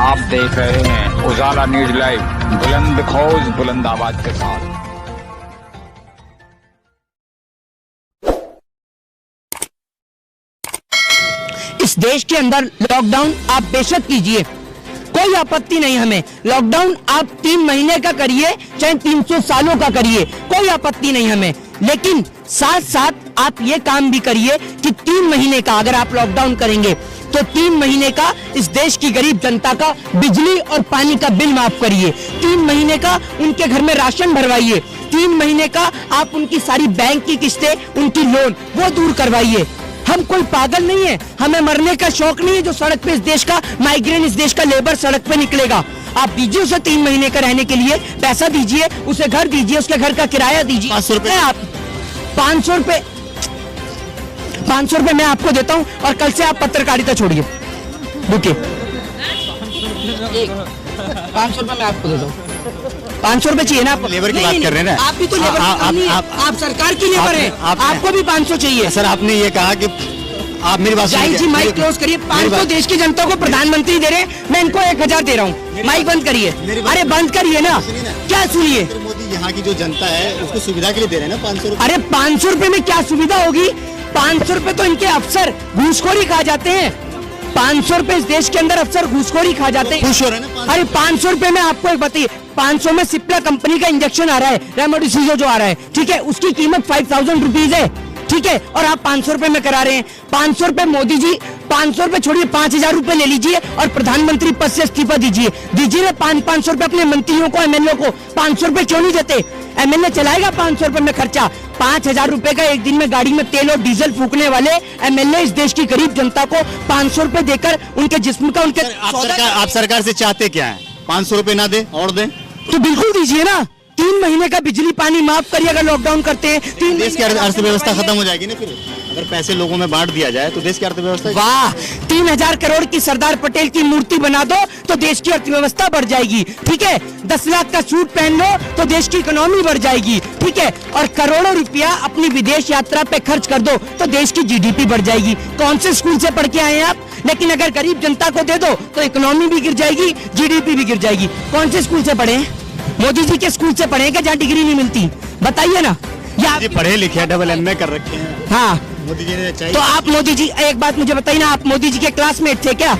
आप देख रहे हैं उजाला न्यूज लाइव, बुलंद खौज बुलंद आवाज के साथ। इस देश के अंदर लॉकडाउन आप बेशक कीजिए, कोई आपत्ति नहीं हमें। लॉकडाउन आप 3 महीने का करिए, चाहे 300 सालों का करिए, कोई आपत्ति नहीं हमें। लेकिन साथ साथ आप ये काम भी करिए कि 3 महीने का अगर आप लॉकडाउन करेंगे तो 3 महीने का इस देश की गरीब जनता का बिजली और पानी का बिल माफ करिए। 3 महीने का उनके घर में राशन भरवाइए। 3 महीने का आप उनकी सारी बैंक की किस्तें, उनकी लोन वो दूर करवाइए। हम कोई पागल नहीं है, हमें मरने का शौक नहीं है जो सड़क पे इस देश का माइग्रेंट, इस देश का लेबर सड़क पे निकलेगा। आप दीजिए उसे 3 महीने का रहने के लिए पैसा दीजिए, उसे घर दीजिए, उसके घर का किराया दीजिए। 500 रुपए आप 500 रुपए मैं आपको देता हूँ और कल से आप पत्रकारिता छोड़िए। रुकिए, 500 रुपए मैं आपको देता हूँ। 500 रुपए चाहिए ना आपको? लेबर की बात कर रहे हैं ना आप भी तो लेबर आप सरकार की लेबर है, आपको भी 500 चाहिए। सर आपने ये कहा कि आप मेरी बात जी माइक क्लोज करिए। 500 देश की जनता को प्रधानमंत्री दे रहे हैं, मैं इनको 1000 दे रहा हूँ। माइक बंद करिए। अरे बंद करिए ना, क्या सुनिए। मोदी यहाँ की जो जनता है उसको सुविधा के लिए दे रहे हैं ना 500 रुपए। अरे 500 रुपए में क्या सुविधा होगी? 500 रुपए तो इनके अफसर घूसखोरी खा जाते हैं। 500 रुपए इस देश के अंदर अफसर घूसखोरी खा जाते हैं। खुश हो रहे हैं ना? अरे 500 रुपए में आपको एक बताइए, 500 में सिप्ला कंपनी का इंजेक्शन आ रहा है, रेमडेसिविर जो आ रहा है, ठीक है, उसकी कीमत 5000 रुपीज है, ठीक है, और आप 500 रुपए में करा रहे हैं। 500 रुपए मोदी जी, 500 रुपए छोड़िए, 5000 रुपए ले लीजिए और प्रधानमंत्री पद से इस्तीफा दीजिए। दीजिए ना 500 रुपए अपने मंत्रियों को, एमएलए को। 500 रुपए क्यों नहीं देते? एमएलए चलाएगा 500 रुपए में खर्चा। 5000 रुपए का एक दिन में गाड़ी में तेल और डीजल फूकने वाले एमएलए इस देश की गरीब जनता को 500 रुपए देकर उनके जिस्म का, उनके आप सरकार से चाहते क्या है? 500 रुपए ना दे और दे तो बिल्कुल दीजिए ना। 3 महीने का बिजली पानी माफ करिए अगर लॉकडाउन करते हैं। देश की अर्थव्यवस्था खत्म हो जाएगी ना फिर। अगर पैसे लोगों में बांट दिया जाए तो देश की अर्थव्यवस्था। वाह, 3000 करोड़ की सरदार पटेल की मूर्ति बना दो तो देश की अर्थव्यवस्था बढ़ जाएगी, ठीक है। 10 लाख का सूट पहन लो तो देश की इकोनॉमी बढ़ जाएगी, ठीक है। और करोड़ों रुपया अपनी विदेश यात्रा पे खर्च कर दो तो देश की जीडीपी बढ़ जाएगी। कौन से स्कूल से पढ़ के आए हैं आप? लेकिन अगर गरीब जनता को दे दो तो इकोनॉमी भी गिर जाएगी, जीडीपी भी गिर जाएगी। कौन से स्कूल से पढ़े हैं? मोदी जी के स्कूल से पढ़े क्या जहाँ डिग्री नहीं मिलती? बताइए ना। या जी पढ़े लिखे डबल एमए कर रखे हैं। हाँ, मोदी जी ने चाहिए तो आप मोदी जी, एक बात मुझे बताइए ना, आप मोदी जी के क्लासमेट थे क्या?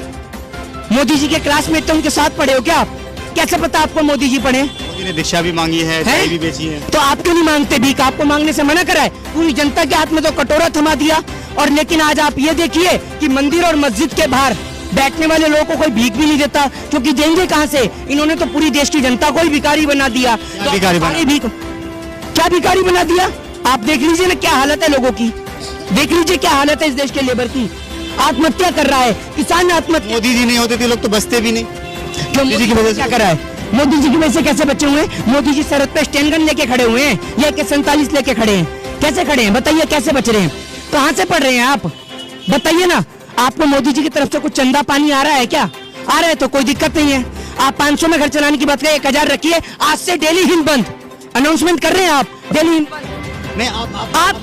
मोदी जी के क्लासमेट थे, उनके साथ पढ़े हो क्या आप? कैसे पता आपको मोदी जी पढ़े? मोदी ने दीक्षा भी मांगी है, चाय भी बेची है। तो आप क्यों नहीं मांगते भीख? आपको मांगने से मना करा है? पूरी जनता के हाथ में तो कटोरा थमा दिया। और लेकिन आज आप ये देखिए कि मंदिर और मस्जिद के बाहर बैठने वाले लोगों को कोई भीख भी नहीं देता, क्योंकि देंगे कहाँ से? इन्होंने तो पूरी देश की जनता को ही भिखारी बना दिया। क्या भिखारी बना दिया? आप देख लीजिए ना क्या हालत है लोगों की, देख लीजिए क्या हालत है इस देश के लेबर की। आत्महत्या कर रहा है किसान, आत्महत्या। मोदी जी नहीं होते थे लोग तो बचते भी नहीं। क्यों? मोदी जी की वजह से क्या कर रहा है? मोदी जी की वजह से कैसे बचे हुए हैं? मोदी जी सरहद पे स्टैंड गन लेके खड़े हुए हैं, या AK-47 लेके खड़े हैं। कैसे खड़े हैं बताइए? कैसे बच रहे हैं? कहाँ से पढ़ रहे हैं आप? बताइए ना। आपको मोदी जी की तरफ से कुछ चंदा पानी आ रहा है क्या? आ रहा है तो कोई दिक्कत नहीं है। आप 500 में घर चलाने की बात करें, 1000 रखिए। आज से डेली हिंद बंद अनाउंसमेंट कर रहे हैं आप, डेली हिंद बंद। नहीं आप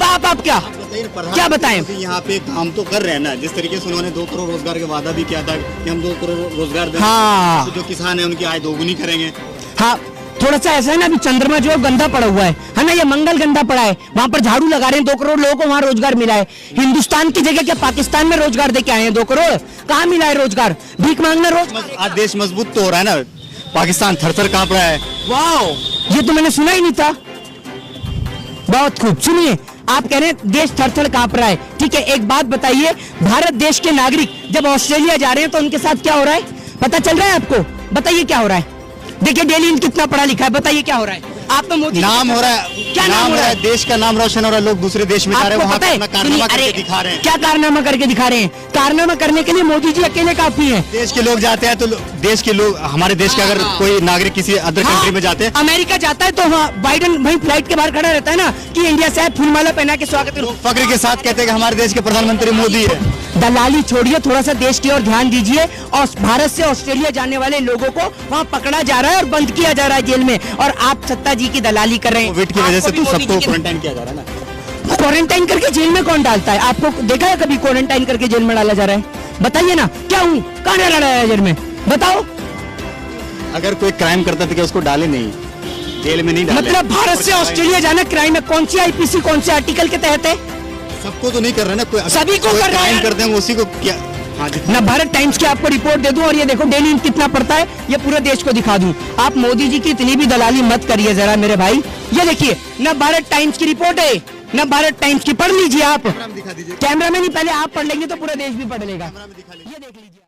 क्या बताएं? यहाँ पे काम तो कर रहे हैं ना, जिस तरीके से उन्होंने 2 करोड़ रोजगार का वादा भी किया था कि हम 2 करोड़ रोजगार देंगे। हाँ, तो जो किसान है उनकी आय दोगुनी करेंगे। हाँ, थोड़ा सा ऐसा है ना, अभी चंद्रमा जो है गंदा पड़ा हुआ है ना, ये मंगल गंदा पड़ा है, वहाँ पर झाड़ू लगा रहे हैं। 2 करोड़ लोगों को वहाँ रोजगार मिला है। हिंदुस्तान की जगह क्या पाकिस्तान में रोजगार दे के आए हैं? 2 करोड़ कहाँ मिला है रोजगार? भीख मांगना रोज। आज देश मजबूत तो हो रहा है ना, पाकिस्तान थर-थर कांप रहा है। वाह, ये तो मैंने सुना ही नहीं था। बहुत खूब, सुनिए, आप कह रहे हैं देश थर-थर कांप रहा है, ठीक है। एक बात बताइए, भारत देश के नागरिक जब ऑस्ट्रेलिया जा रहे हैं तो उनके साथ क्या हो रहा है? पता चल रहा है आपको? बताइए क्या हो रहा है? देखिए डेली कितना पढ़ा लिखा है, बताइए क्या हो रहा है? आप तो मोदी नाम हो रहा है, क्या नाम हो रहा है? देश का नाम रोशन हो रहा है। लोग दूसरे देश में जा रहे हैं, वहाँ अपना कारनामा करके दिखा रहे हैं। क्या कारनामा करके दिखा रहे हैं? कारनामा करने के लिए मोदी जी अकेले काफी हैं। देश के लोग जाते हैं तो देश के लोग, हमारे देश के अगर कोई नागरिक किसी अदर कंट्री में जाते हैं, अमेरिका जाता है तो वहाँ बाइडन वहीं फ्लाइट के बाहर खड़ा रहता है ना कि इंडिया से फूलमाला पहना के स्वागत करो। फक्र के साथ कहते हैं कि हमारे देश के प्रधानमंत्री मोदी है। दलाली छोड़िए, थोड़ा सा देश की ओर ध्यान दीजिए। और भारत से ऑस्ट्रेलिया जाने वाले लोगों को वहाँ पकड़ा जा रहा है और बंद किया जा रहा है जेल में, और आप सत्ता जी की दलाली कर रहे हैं। कोविड की वजह से तो सबको क्वारंटाइन किया जा रहा है ना। क्वारंटाइन करके जेल में कौन डालता है? आपको देखा है कभी क्वारंटाइन करके जेल में डाला जा रहा है? बताइए ना, क्या हूँ? कहाँ डाला है जेल में? बताओ, अगर कोई क्राइम करता तो क्या उसको डाले नहीं, जेल में नहीं डाले? मतलब भारत से ऑस्ट्रेलिया जाना क्राइम है? कौन सी आईपीसी कौन से आर्टिकल के तहत है? सबको तो नहीं कर रहे ना, कोई सभी को कर रहे क्राइम हैं। करते हैं उसी को क्या? हाँ जी। मैं भारत टाइम्स की आपको रिपोर्ट दे दूं और ये देखो डेली कितना पड़ता है, ये पूरे देश को दिखा दूं। आप मोदी जी की इतनी भी दलाली मत करिए जरा मेरे भाई। ये देखिए न भारत टाइम्स की रिपोर्ट है न भारत टाइम्स की, पढ़ लीजिए आप। कैमरा में दिखा दीजिए, कैमरा में नहीं, पहले आप पढ़ लेंगे तो पूरा देश भी पढ़ लेगा। कैमरा में दिखा लीजिए। ये देख लीजिए।